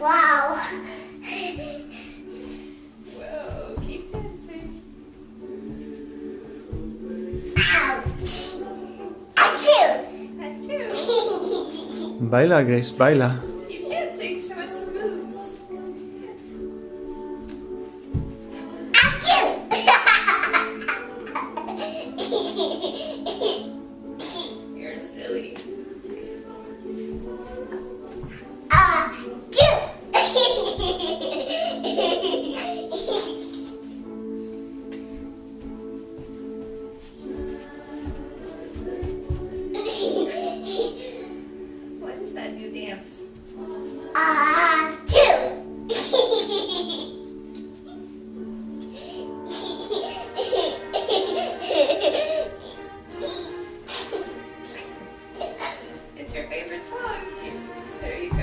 Wow. Whoa, keep dancing. Ouch. Achoo. Achoo. Baila, Grace, baila. Keep dancing. Show us your moves. Achoo. You're silly. What is that new dance? It's your favorite song. There you go.